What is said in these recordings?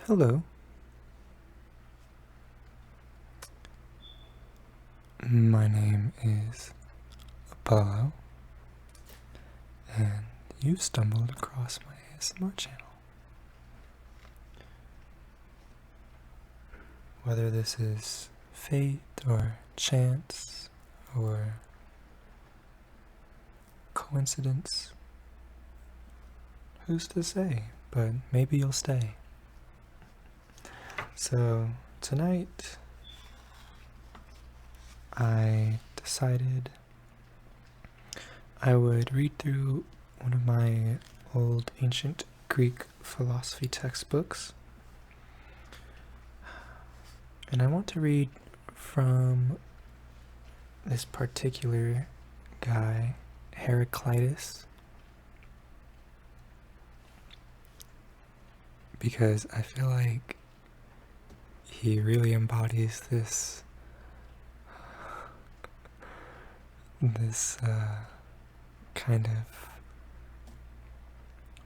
Hello, my name is Apollo, and you've stumbled across my ASMR channel. Whether this is fate or chance or coincidence, who's to say? But maybe you'll stay. So, tonight, I decided I would read through one of my old ancient Greek philosophy textbooks. And I want to read from this particular guy, Heraclitus, because I feel like he really embodies this kind of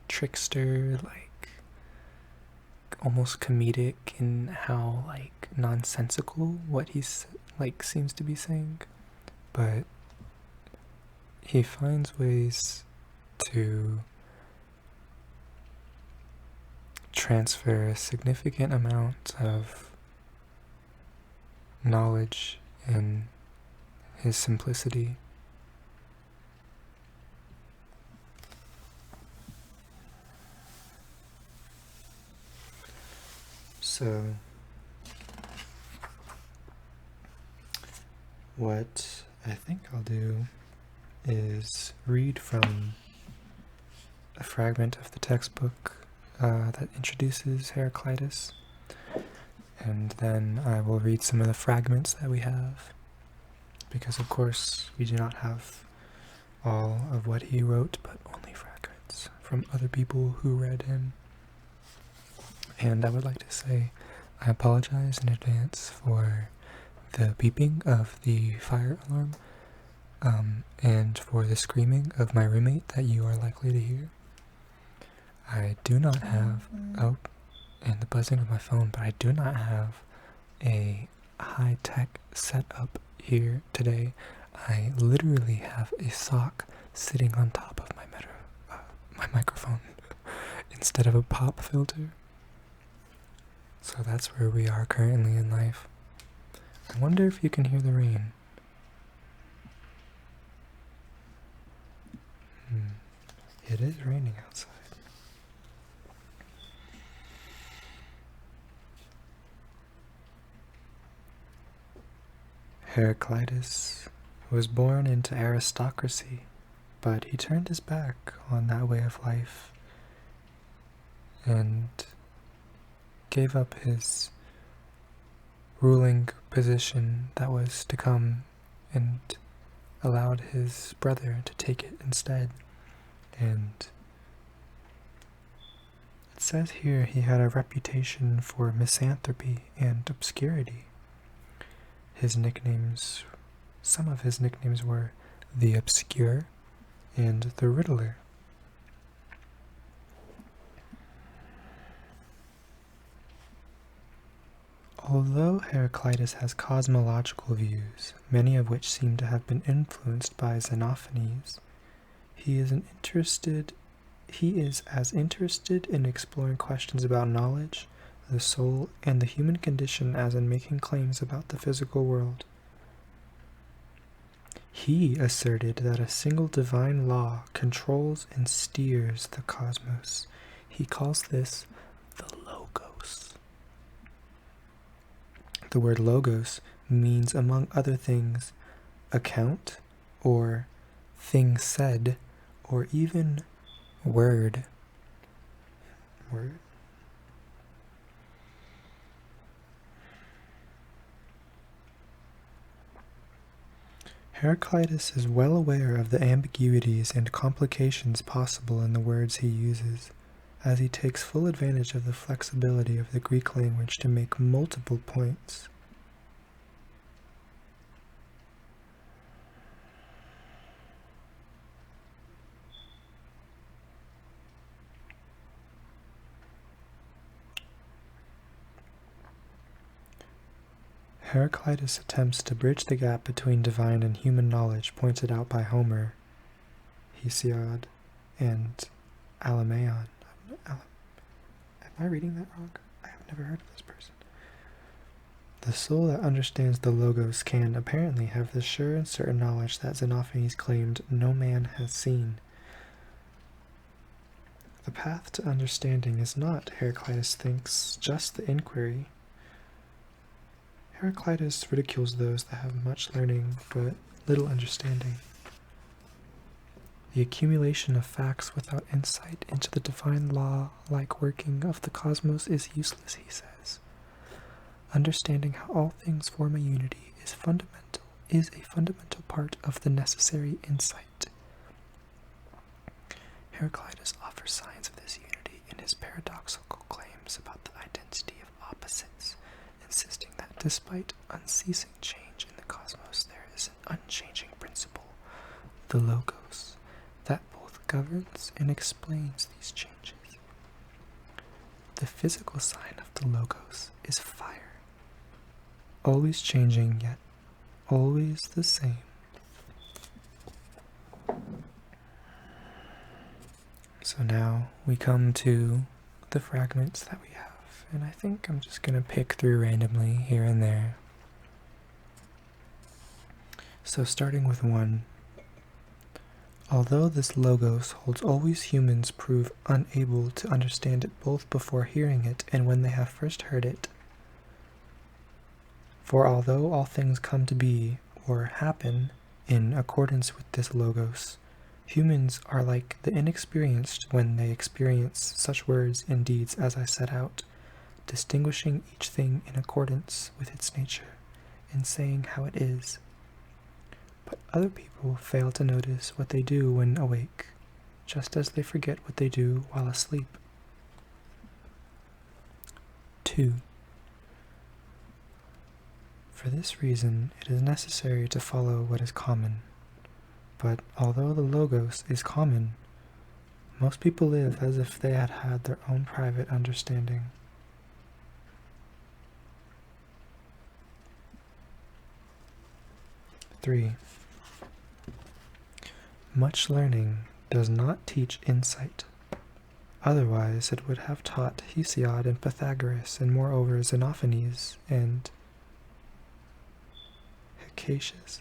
trickster, like almost comedic in how like nonsensical what he's like seems to be saying, but he finds ways to transfer a significant amount of knowledge in his simplicity. So, what I think I'll do is read from a fragment of the textbook that introduces Heraclitus, and then I will read some of the fragments that we have, because of course we do not have all of what he wrote, but only fragments from other people who read him. And I would like to say I apologize in advance for the beeping of the fire alarm, and for the screaming of my roommate that you are likely to hear. I do not have, and the buzzing of my phone, but I do not have a high-tech setup here today. I literally have a sock sitting on top of my microphone instead of a pop filter. So that's where we are currently in life. I wonder if you can hear the rain. It is raining outside. Heraclitus was born into aristocracy, but he turned his back on that way of life and gave up his ruling position that was to come and allowed his brother to take it instead. And it says here he had a reputation for misanthropy and obscurity. Some of his nicknames were the Obscure and the Riddler. Although Heraclitus has cosmological views, many of which seem to have been influenced by Xenophanes, he is as interested in exploring questions about knowledge, the soul, and the human condition as in making claims about the physical world. He asserted that a single divine law controls and steers the cosmos. He calls this the Logos. The word Logos means, among other things, account, or thing said, or even word. Heraclitus is well aware of the ambiguities and complications possible in the words he uses, as he takes full advantage of the flexibility of the Greek language to make multiple points. Heraclitus attempts to bridge the gap between divine and human knowledge pointed out by Homer, Hesiod, and Alcmaeon. Am I reading that wrong? I have never heard of this person. The soul that understands the Logos can apparently have the sure and certain knowledge that Xenophanes claimed no man has seen. The path to understanding is not, Heraclitus thinks, just the inquiry. Heraclitus ridicules those that have much learning but little understanding. The accumulation of facts without insight into the divine law-like working of the cosmos is useless, he says. Understanding how all things form a unity is a fundamental part of the necessary insight. Heraclitus offers signs of this unity in his paradoxical claims about the identity of opposites, insisting that despite unceasing change in the cosmos, there is an unchanging principle, the Logos, that both governs and explains these changes. The physical sign of the Logos is fire, always changing yet always the same. So now we come to the fragments that we have, and I think I'm just going to pick through randomly here and there. So starting with 1. Although this Logos holds always, humans prove unable to understand it both before hearing it and when they have first heard it. For although all things come to be or happen in accordance with this Logos, humans are like the inexperienced when they experience such words and deeds as I set out, distinguishing each thing in accordance with its nature, and saying how it is. But other people fail to notice what they do when awake, just as they forget what they do while asleep. 2. For this reason, it is necessary to follow what is common. But although the Logos is common, most people live as if they had had their own private understanding. 3. Much learning does not teach insight. Otherwise it would have taught Hesiod and Pythagoras, and moreover Xenophanes and Heraclitus.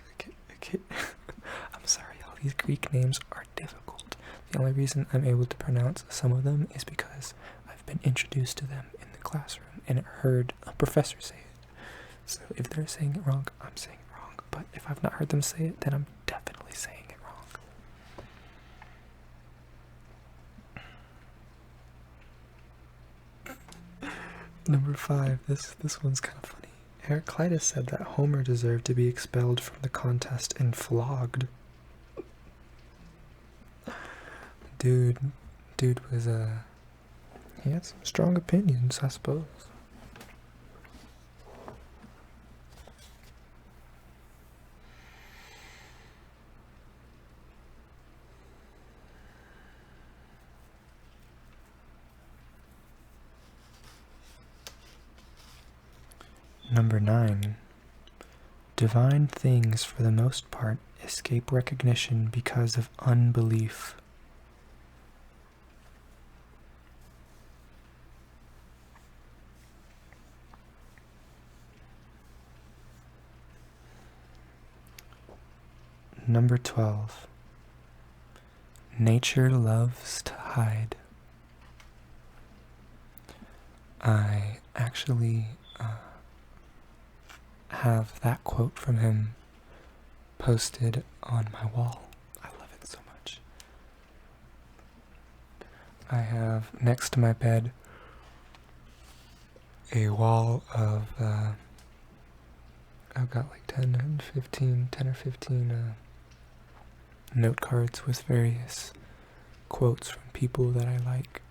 I'm sorry, all these Greek names are difficult. The only reason I'm able to pronounce some of them is because I've been introduced to them in the classroom and heard a professor say it. So if they're saying it wrong, I'm saying it wrong. But if I've not heard them say it, then I'm definitely saying it wrong. Number 5, this one's kind of funny. Heraclitus said that Homer deserved to be expelled from the contest and flogged. Dude was he had some strong opinions, I suppose. Number 9. Divine things, for the most part, escape recognition because of unbelief. Number 12. Nature loves to hide. I actually have that quote from him posted on my wall. I love it so much. I have next to my bed a wall of I've got like 10 or 15 note cards with various quotes from people that I like.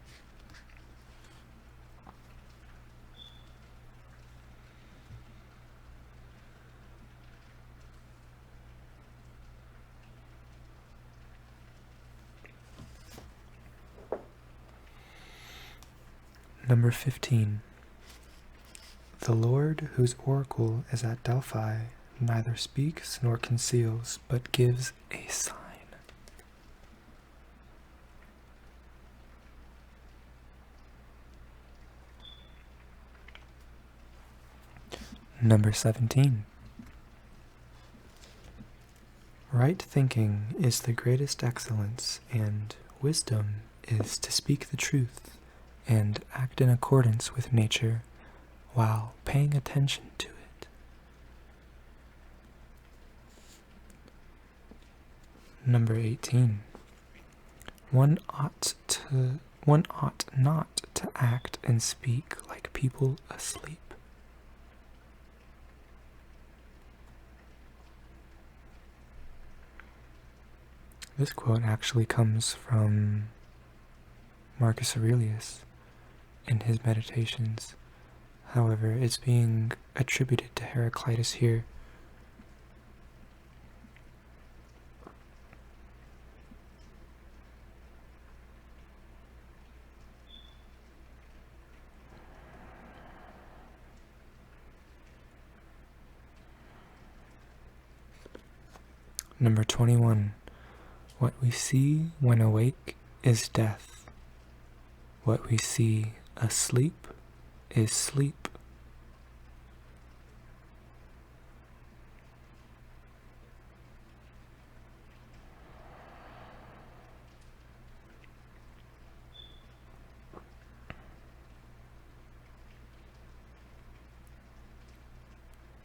Number 15. The The Lord, whose oracle is at Delphi, neither speaks nor conceals, but gives a sign. Number 17. Right thinking is the greatest excellence, and wisdom is to speak the truth and act in accordance with nature while paying attention to it. Number 18. One ought not to act and speak like people asleep. This quote actually comes from Marcus Aurelius in his Meditations. However, it's being attributed to Heraclitus here. Number 21. What we see when awake is death. What we see asleep is sleep.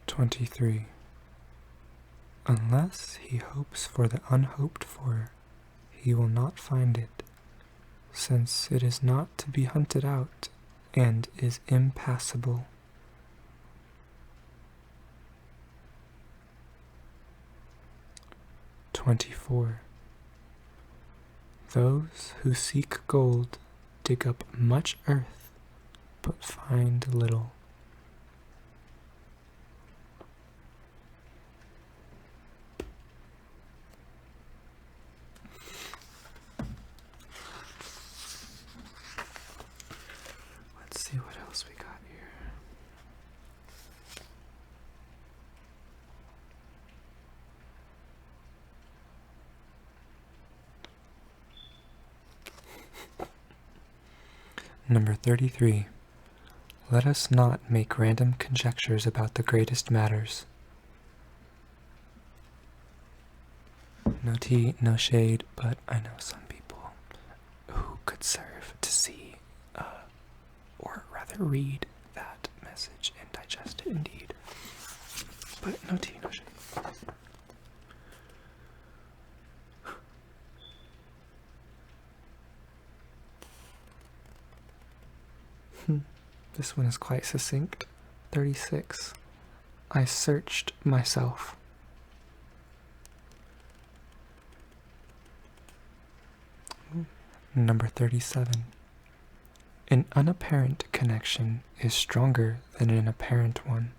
(23) Unless he hopes for the unhoped for, he will not find it, since it is not to be hunted out and is impassable. (24) Those who seek gold dig up much earth, but find little. Let's see what else we got here. Number 33. Let us not make random conjectures about the greatest matters. No tea, no shade, but I know some people who could serve to see, or rather read that message and digest it indeed. But no tea, no shade. This one is quite succinct. 36. I searched myself. Number 37. An unapparent connection is stronger than an apparent one.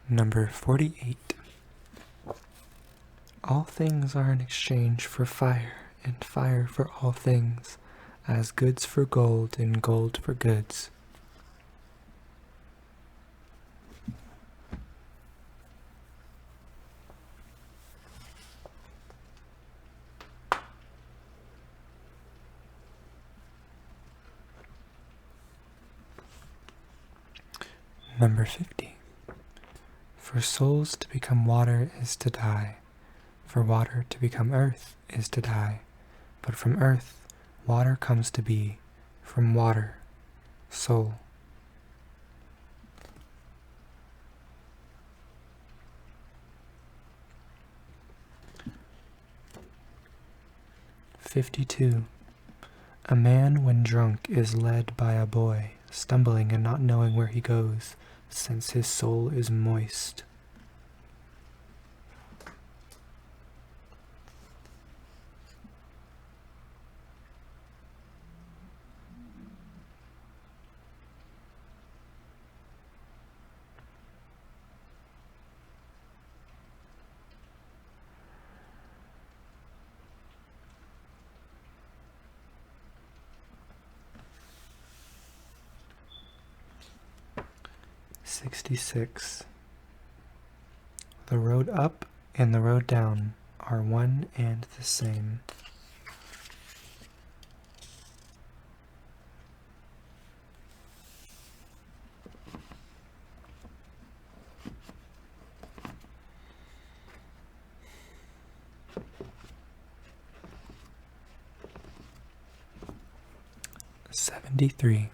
Number 48. All things are in exchange for fire, and fire for all things, as goods for gold, and gold for goods. Number 50. For souls to become water is to die. For water to become earth is to die. But from earth, water comes to be. From water, soul. (52) A man when drunk is led by a boy, stumbling and not knowing where he goes, since his soul is moist. "66. The road up and the road down are one and the same." "73.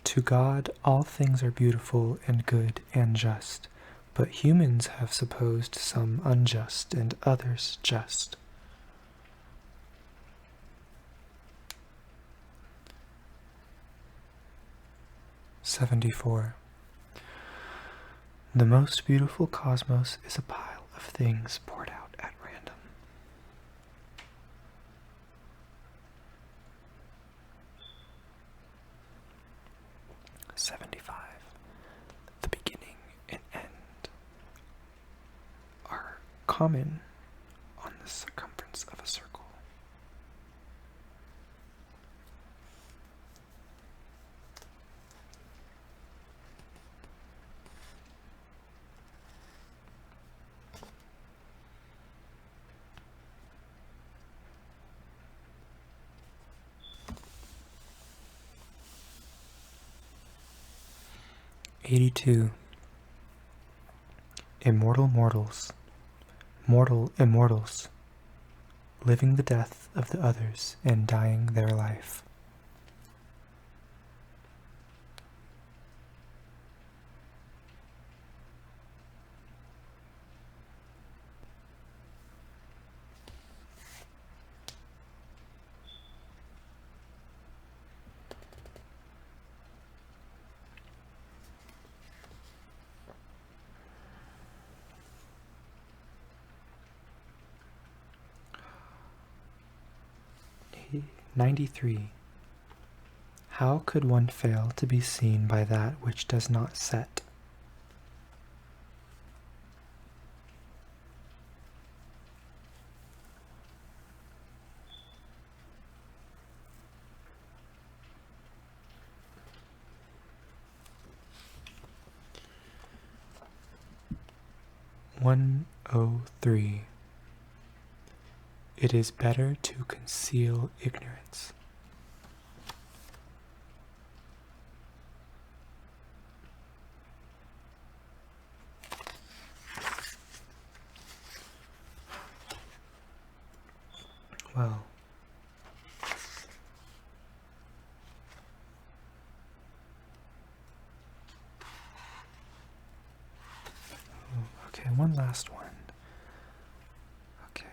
To God all things are beautiful and good and just, but humans have supposed some unjust and others just." 74. The most beautiful cosmos is a pile of things poured out at random. 75. The beginning and end are common on the circumference of a circle. 82. Immortal mortals, mortal immortals, living the death of the others and dying their life. 93. How could one fail to be seen by that which does not set? 103. It is better to conceal ignorance. 12. Okay, one last one. Okay,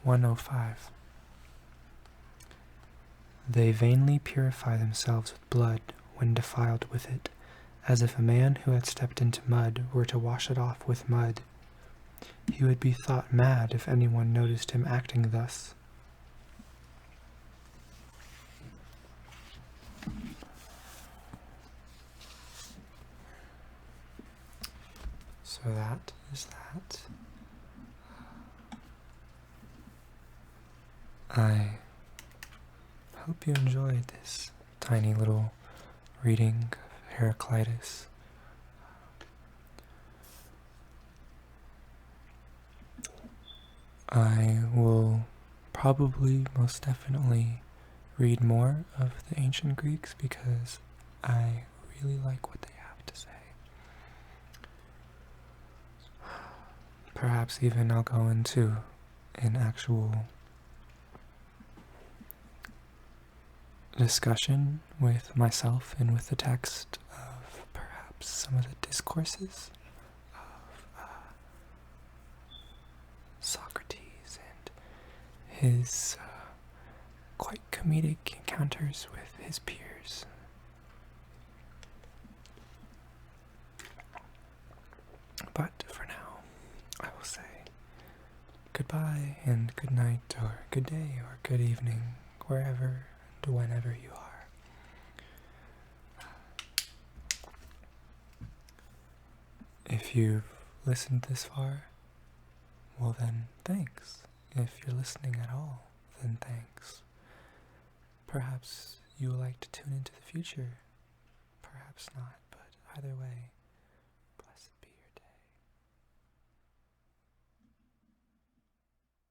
105. They vainly purify themselves with blood when defiled with it, as if a man who had stepped into mud were to wash it off with mud. He would be thought mad if anyone noticed him acting thus. So that is that. I hope you enjoyed this tiny little reading of Heraclitus. I will probably most definitely read more of the ancient Greeks because I really like what they have to say. Perhaps even I'll go into an actual discussion with myself and with the text of perhaps some of the discourses of Socrates and his quite comedic encounters with his peers. But for now, I will say goodbye and good night, or good day, or good evening, wherever and whenever you are. If you've listened this far, well then, thanks. If you're listening at all, then thanks. Perhaps you would like to tune into the future. Perhaps not, but either way,